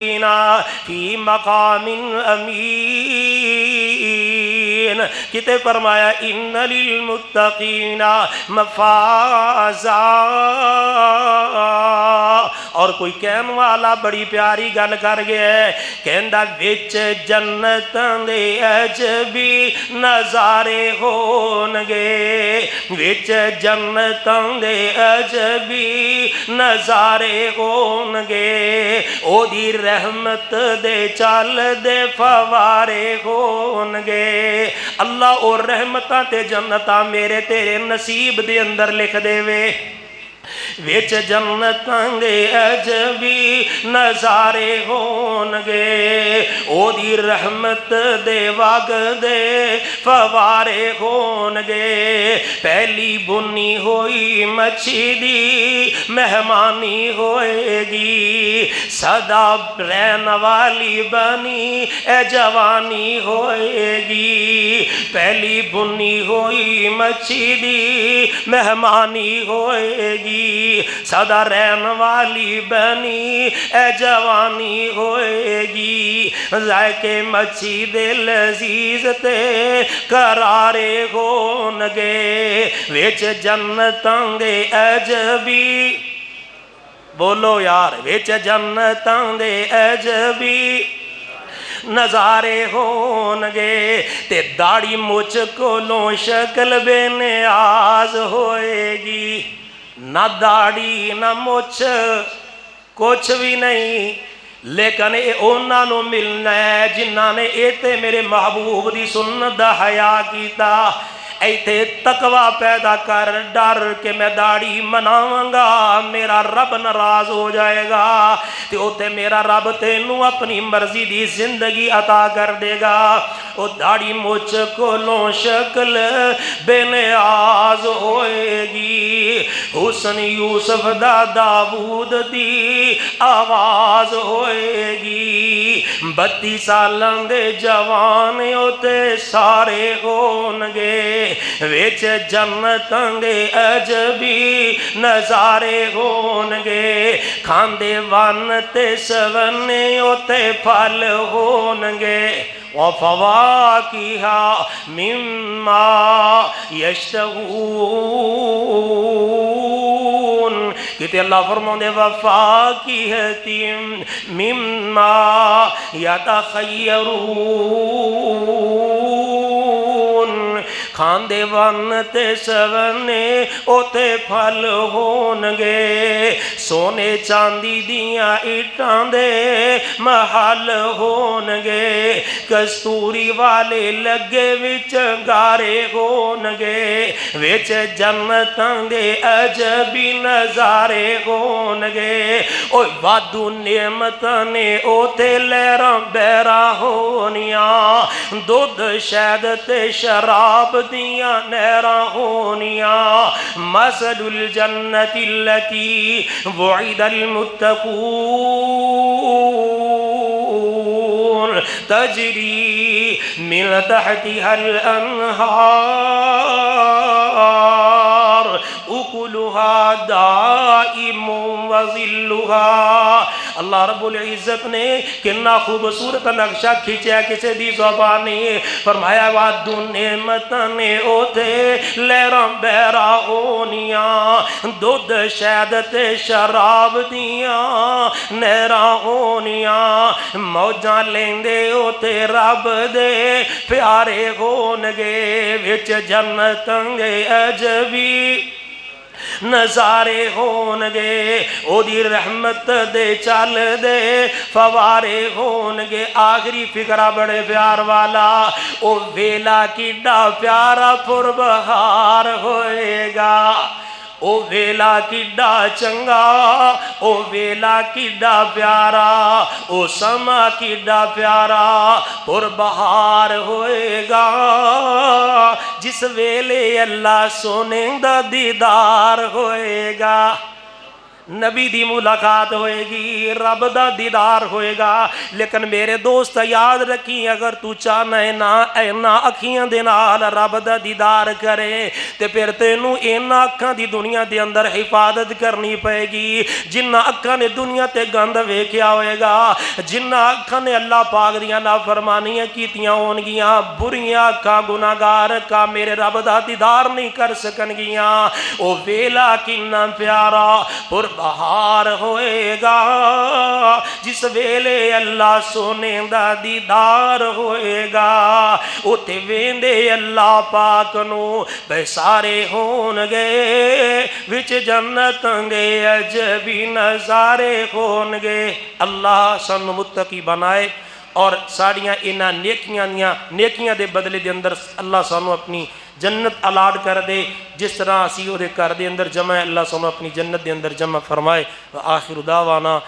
فی مقام امین، کتے فرمایا ان للمتقین مفازا۔ اور کوئی کہن والا بڑی پیاری گل کر گیا ہے، کہندا وچ جنتاں دے عجبی نظارے ہون گے، وچ جنتاں دے عجبی نظارے ہون گے، او دی رحمت دے چل دے فوارے ہون گے۔ اللہ اور رحمتاں تے جنتاں میرے تیرے نصیب دے اندر لکھ دے وے، وچ جنتاں دے عجبی نظارے ہون گے، او دی رحمت دے وگ دے فوارے ہون گے۔ پہلی بنی ہوئی مچھی دی مہمانی ہوئے گی، صدا رہن والی بنی اے جوانی ہوئے گی۔ پہلی بنی ہوئی مچھی دی مہمانی ہوئے گی، صدا رہن والی بنی اے جوانی ہوئے گی۔ ذائقے مچھی دے لذیذ تے قرارے ہون گے، وچ جنتاں دے عجبی، بولو یار، وچ جنتاں دے عجبی نظارے ہون گے، تے داڑھی مجھ کولوں شکل بے نیاز ہوئے گی۔ نہ داڑھی نہ مجھ کچھ بھی نہیں، لیکن اے اونا نو ملنا ہے جنہاں نے ایتے میرے محبوب دی سنت دا حیا کیتا۔ ایتے تقوی پیدا کر، ڈر کہ میں داڑھی مناواں گا میرا رب ناراض ہو جائے گا، تے اوتے میرا رب تینوں اپنی مرضی دی زندگی عطا کر دے گا۔ او داڑھی مجھ کولوں شکل بے نیاز ہوئے گی، حسن یوسف دا داود دی آواز ہوئے گی۔ 32 سالاں دے جوان اوتے سارے ہون گے، وچ جنتاں دے عجبی نظارے ہون گے، کھاندے ون تے سونے اوتے پھل ہون گے۔ وفواکہ مما یشتہون، کہتے اللہ فرماؤں دے وفواکہ مما یتخیرون، کھاندے ون تے سونے اوتے پھل ہون گے، سونے چاندی دیاں اٹھاں دے محل ہون گے، کستوری والے لگے وچ گارے ہون گے، وچ جنتاں دے عجبی نظارے ہون گے۔ اوہ وادو نعمتاں نے اوتے لہراں بیراں ہونیاں، دودھ شہد تے شراب دیاں نہراں ہونیاں۔ مثل الجنت التي وعد المتقون تجری من تحتها الانہار اکلها دائم وظلها۔ اللہ رب العزت نے کتنا خوبصورت نقشہ کھینچا کسی دی زبانی، فرمایا وعدو نعمت نے اوتے لہراں بیراں ہونیاں، دودھ شہد تے شراب دیاں نہراں ہونیاں، موجاں لیندے اوتے رب دے پیارے ہون گے، وچ جنتاں دے عجبی نظارے ہون گے، او دی رحمت دے چل دے فوارے ہون گے۔ آخری فکرہ بڑے پیار والا، او ویلا کیڈا پیارا پربہار ہوئے گا، او ویلا کیڈا چنگا، او ویلا کیڈا پیارا، او سما کیڈا پیارا پربہار ہوئے گا، جس ویلے اللہ سونے دا دیدار ہوئے گا۔ نبی دی ملاقات ہوئے گی، رب دا دیدار ہوئے گا۔ لیکن میرے دوست یاد رکھی، اگر تو چاہنا ہے نا اینا اکھیاں دے نال رب دا دیدار کرے تے پھر تینوں اینا اکھاں دی دنیا دے اندر حفاظت کرنی پائے گی۔ جنہ اکھاں نے دنیا تے گند ویکھیا ہوئے گا، جنہ اکھاں نے اللہ پاک دیاں نافرمانیاں کیتیاں ہون گیاں، بریاں اکھاں گناہگار اکھاں میرے رب دا دیدار نہیں کر سکن گیاں۔ او ویلا کنا پیارا پر بہار ہوئے گا، جس ویلے اللہ سونے دا دیدار ہوئے گا، اتے ویندے اللہ پاک نو بے سارے ہون گے، وچ جنت دے عجبی نظارے ہون گے۔ اللہ سانو متقی بنائے اور ساڑیاں انہاں نیکیاں دے بدلے دے اندر اللہ سانو اپنی جنت الاٹ کر دے، جس طرح اسی وہ دے کر دے اندر جمع ہے، اللہ سانو اپنی جنت دے اندر جمع فرمائے۔ وآخر دعوانا